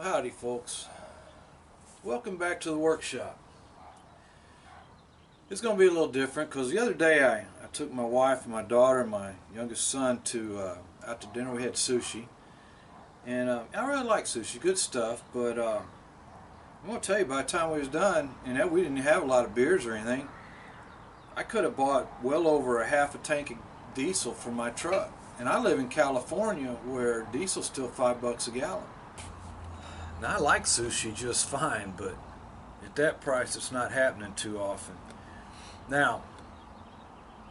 Howdy folks, welcome back to the workshop. It's going to be a little different because the other day I took my wife and my daughter and my youngest son out to dinner. We had sushi, and I really like sushi, good stuff, but I'm going to tell you, by the time we was done, and we didn't have a lot of beers or anything, I could have bought well over a half a tank of diesel for my truck. And I live in California where diesel's still $5 a gallon. Now, I like sushi just fine, but at that price it's not happening too often. Now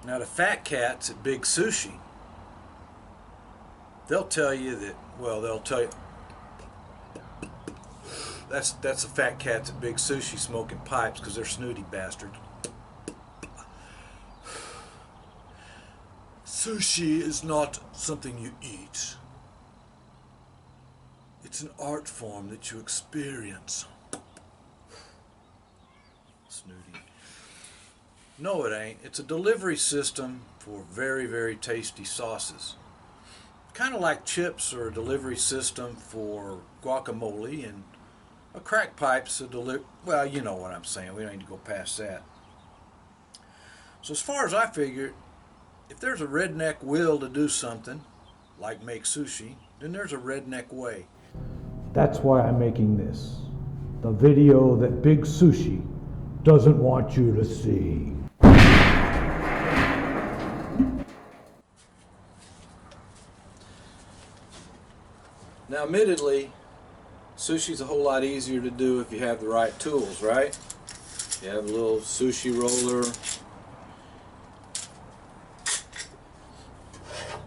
the fat cats at Big Sushi, they'll tell you that, well, they'll tell you that's the fat cats at Big Sushi smoking pipes because they're snooty bastards. Sushi is not something you eat. It's an art form that you experience. Snooty. No, it ain't. It's a delivery system for very, very tasty sauces. Kind of like chips are a delivery system for guacamole, and a crack pipe's a well, you know what I'm saying. We don't need to go past that. So as far as I figured, if there's a redneck will to do something, like make sushi, then there's a redneck way. That's why I'm making this. The video that Big Sushi doesn't want you to see. Now, admittedly, sushi's a whole lot easier to do if you have the right tools, right? You have a little sushi roller.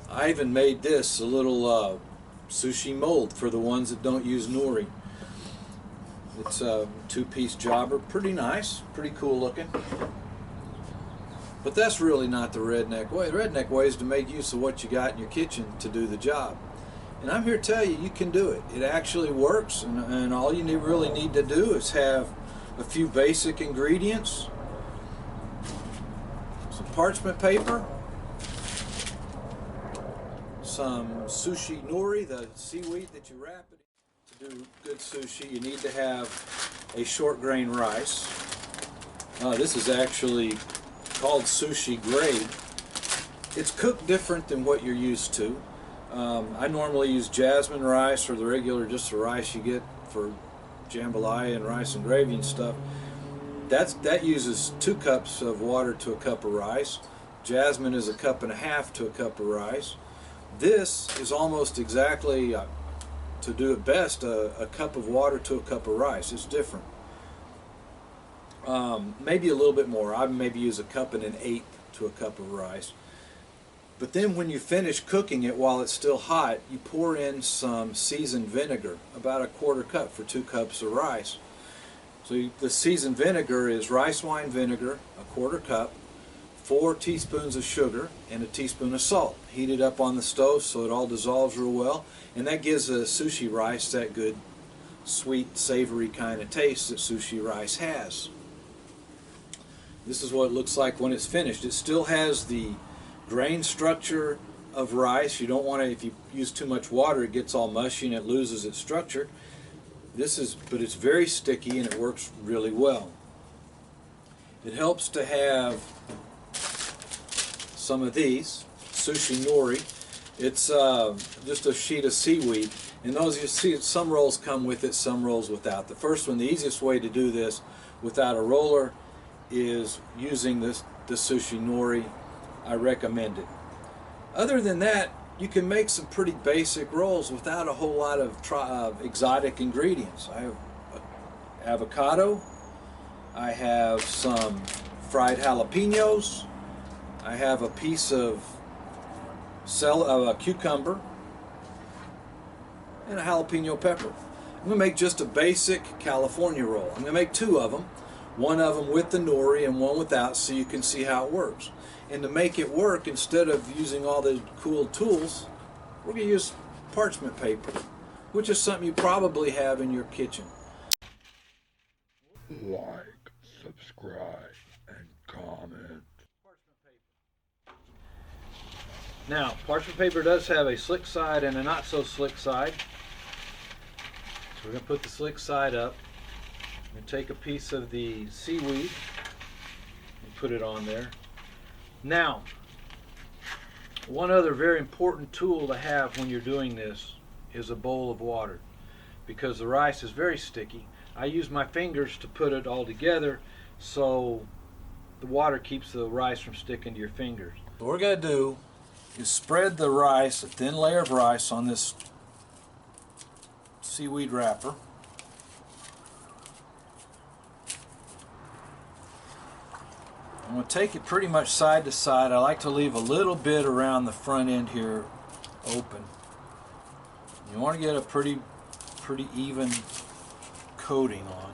I even made this a little sushi mold for the ones that don't use nori. It's a two-piece jobber, pretty nice, pretty cool looking. But that's really not the redneck way. The redneck way is to make use of what you got in your kitchen to do the job. And I'm here to tell you, you can do it. It actually works, and all you really need to do is have a few basic ingredients, some parchment paper, some sushi nori, the seaweed that you wrap it in. To do good sushi, you need to have a short grain rice. This is actually called sushi grade. It's cooked different than what you're used to. I normally use jasmine rice, or the regular, just the rice you get for jambalaya and rice and gravy and stuff. That uses 2 cups of water to a cup of rice. Jasmine is 1.5 cups to a cup of rice. This is almost exactly, to do it best, a cup of water to a cup of rice. It's different. Maybe a little bit more. I maybe use 1 1/8 cups to a cup of rice. But then when you finish cooking it while it's still hot, you pour in some seasoned vinegar, about 1/4 cup for 2 cups of rice. So the seasoned vinegar is rice wine vinegar, 1/4 cup, 4 teaspoons of sugar, and 1 teaspoon of salt. Heat it up on the stove so it all dissolves real well, and that gives the sushi rice that good, sweet, savory kind of taste that sushi rice has. This is what it looks like when it's finished. It still has the grain structure of rice. You don't want to, if you use too much water, it gets all mushy and it loses its structure. But it's very sticky and it works really well. It helps to have some of these sushi nori. It's just a sheet of seaweed, and those, you see, some rolls come with it, some rolls without. The first one, the easiest way to do this without a roller, is using the sushi nori. I recommend it. Other than that, you can make some pretty basic rolls without a whole lot of exotic ingredients. I have avocado, I have some fried jalapenos, I have a piece of a cucumber, and a jalapeno pepper. I'm going to make just a basic California roll. I'm going to make 2 of them. One of them with the nori and one without, so you can see how it works. And to make it work, instead of using all the cool tools, we're going to use parchment paper, which is something you probably have in your kitchen. Like, subscribe, and comment. Now, parchment paper does have a slick side and a not so slick side. We're going to put the slick side up and take a piece of the seaweed and put it on there. Now, one other very important tool to have when you're doing this is a bowl of water, because the rice is very sticky. I use my fingers to put it all together so the water keeps the rice from sticking to your fingers. What we're going to do is spread the rice, a thin layer of rice, on this seaweed wrapper. I'm going to take it pretty much side to side. I like to leave a little bit around the front end here open. You want to get a pretty even coating on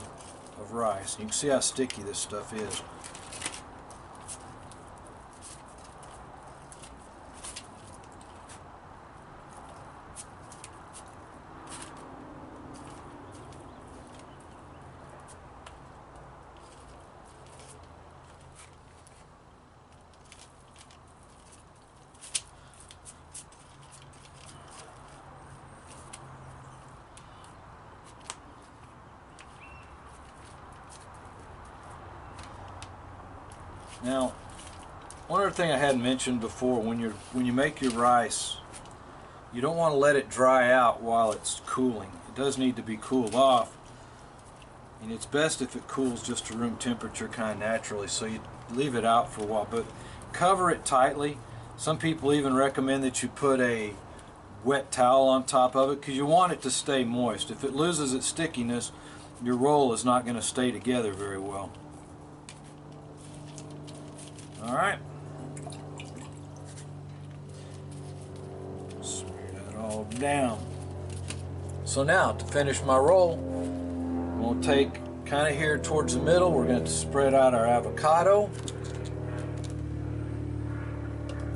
of rice. You can see how sticky this stuff is. Now, one other thing I hadn't mentioned before, when you make your rice, you don't want to let it dry out while it's cooling. It does need to be cooled off, and it's best if it cools just to room temperature kind of naturally, so you leave it out for a while, but cover it tightly. Some people even recommend that you put a wet towel on top of it because you want it to stay moist. If it loses its stickiness, your roll is not going to stay together very well. Alright, smear that all down. So now, to finish my roll, I'm going to take kind of here towards the middle, we're going to spread out our avocado.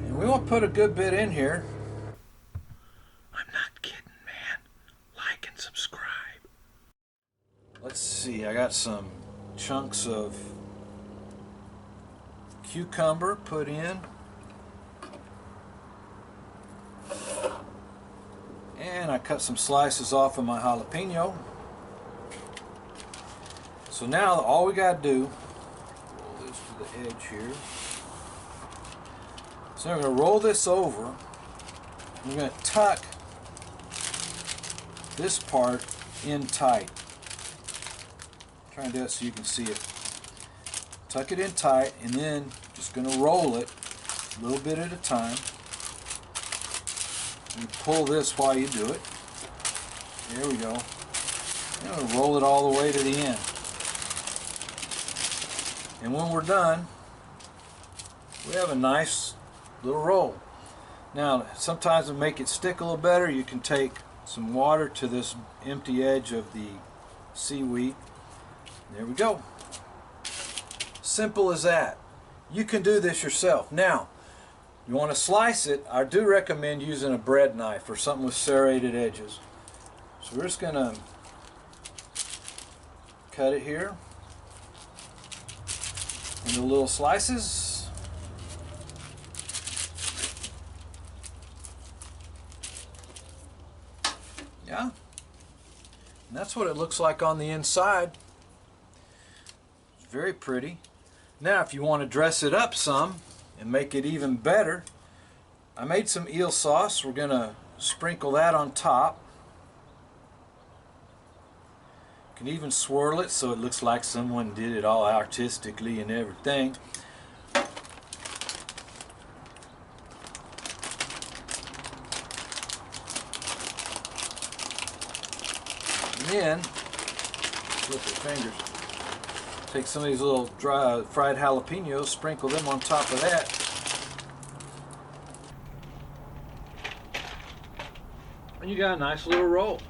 And we want to put a good bit in here. I'm not kidding, man. Like and subscribe. Let's see, I got some chunks of cucumber put in, and I cut some slices off of my jalapeno. So now all we got to do, roll this to the edge here. So we're going to roll this over. We're going to tuck this part in tight. Try and do it so you can see it. Tuck it in tight, and then just going to roll it a little bit at a time. You pull this while you do it. There we go. I'm going to roll it all the way to the end. And when we're done, we have a nice little roll. Now, sometimes to make it stick a little better, you can take some water to this empty edge of the seaweed. There we go. Simple as that. You can do this yourself. Now, you want to slice it, I do recommend using a bread knife or something with serrated edges. So we're just going to cut it here into little slices. Yeah. And that's what it looks like on the inside. It's very pretty. Now, if you want to dress it up some and make it even better, I made some eel sauce. We're going to sprinkle that on top. You can even swirl it so it looks like someone did it all artistically and everything. And then, flip your fingers. Take some of these little dry fried jalapenos, sprinkle them on top of that. And you got a nice little roll.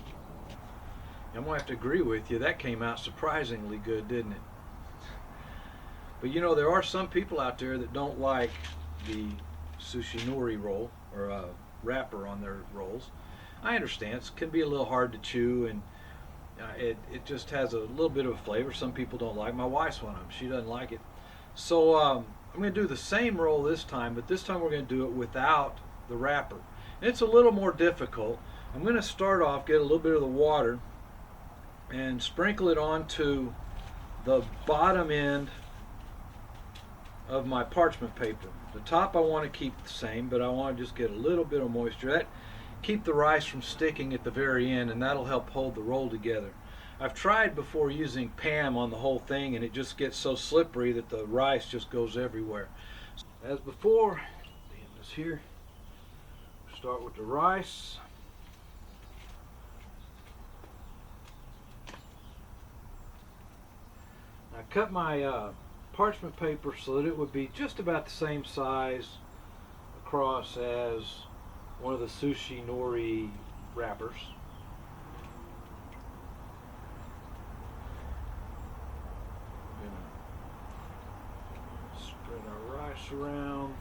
I'm going to have to agree with you, that came out surprisingly good, didn't it? But you know, there are some people out there that don't like the sushi nori roll, or a wrapper on their rolls. I understand, it can be a little hard to chew, and it just has a little bit of a flavor. Some people don't like. My wife's one of them. She doesn't like it. So I'm going to do the same roll this time, but this time we're going to do it without the wrapper. And it's a little more difficult. I'm going to start off, get a little bit of the water and sprinkle it onto the bottom end of my parchment paper. The top I want to keep the same, but I want to just get a little bit of moisture. That keep the rice from sticking at the very end, and that'll help hold the roll together. I've tried before using Pam on the whole thing, and it just gets so slippery that the rice just goes everywhere. As before, this here, start with the rice. I cut my parchment paper so that it would be just about the same size across as one of the sushi nori wrappers. I'm gonna spread our rice around.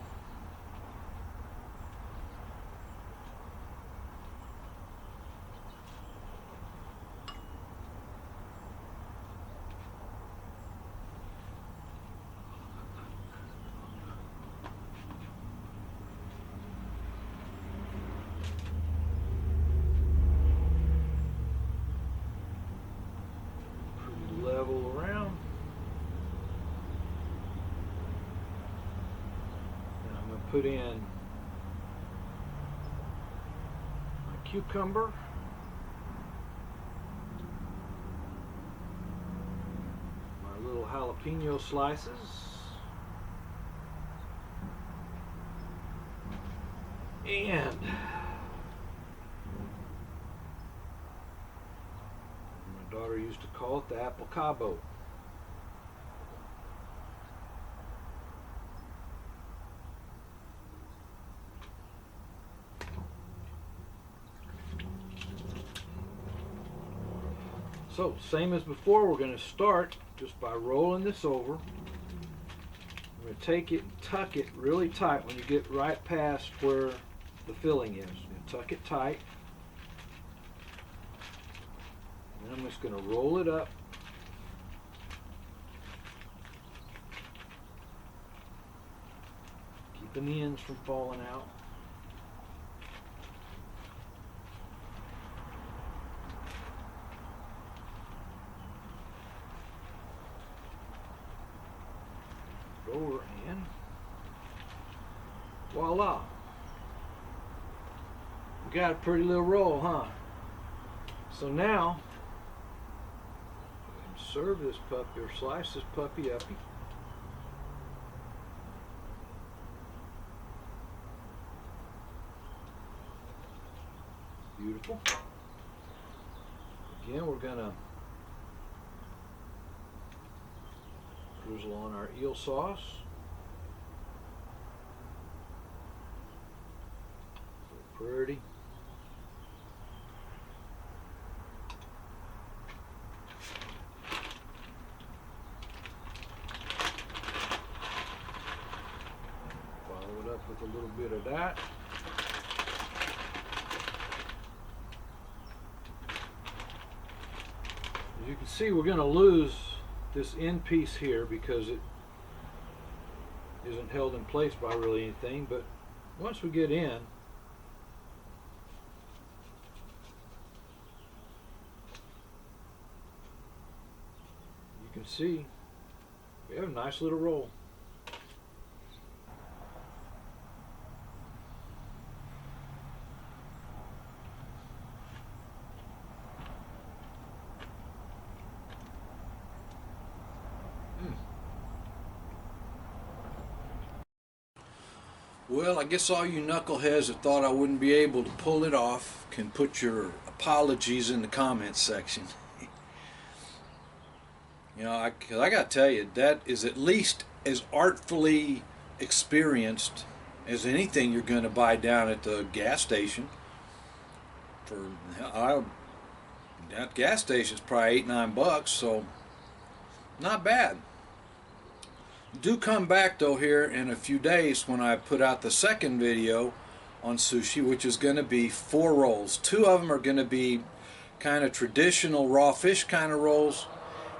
Level around. And I'm going to put in my cucumber, my little jalapeno slices, and my daughter used to call it the apple cabo. So, same as before, we're going to start just by rolling this over. We're going to take it and tuck it really tight when you get right past where the filling is. You're going to tuck it tight. And I'm just going to roll it up. Keeping the ends from falling out. Over and voila. We got a pretty little roll, huh? So now, serve this puppy or slice this puppy up. Beautiful. Again, we're gonna drizzle on our eel sauce. So pretty. Follow it up with a little bit of that. As you can see, we're going to lose this end piece here because it isn't held in place by really anything, but once we get in, you can see we have a nice little roll. Well, I guess all you knuckleheads that thought I wouldn't be able to pull it off can put your apologies in the comments section. You know, cause I gotta tell you, that is at least as artfully experienced as anything you're gonna buy down at the gas station. That gas station's probably $8-9, so not bad. Do come back though here in a few days when I put out the second video on sushi, which is going to be 4 rolls. 2 of them are going to be kind of traditional raw fish kind of rolls,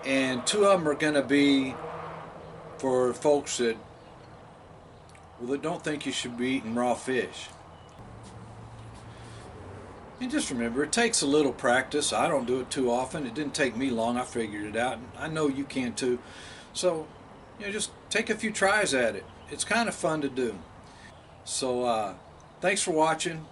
and 2 of them are going to be for folks that, well, that don't think you should be eating raw fish. And just remember, it takes a little practice. I don't do it too often. It didn't take me long. I figured it out. And I know you can too. So, just take a few tries at it. It's kind of fun to do. So, thanks for watching.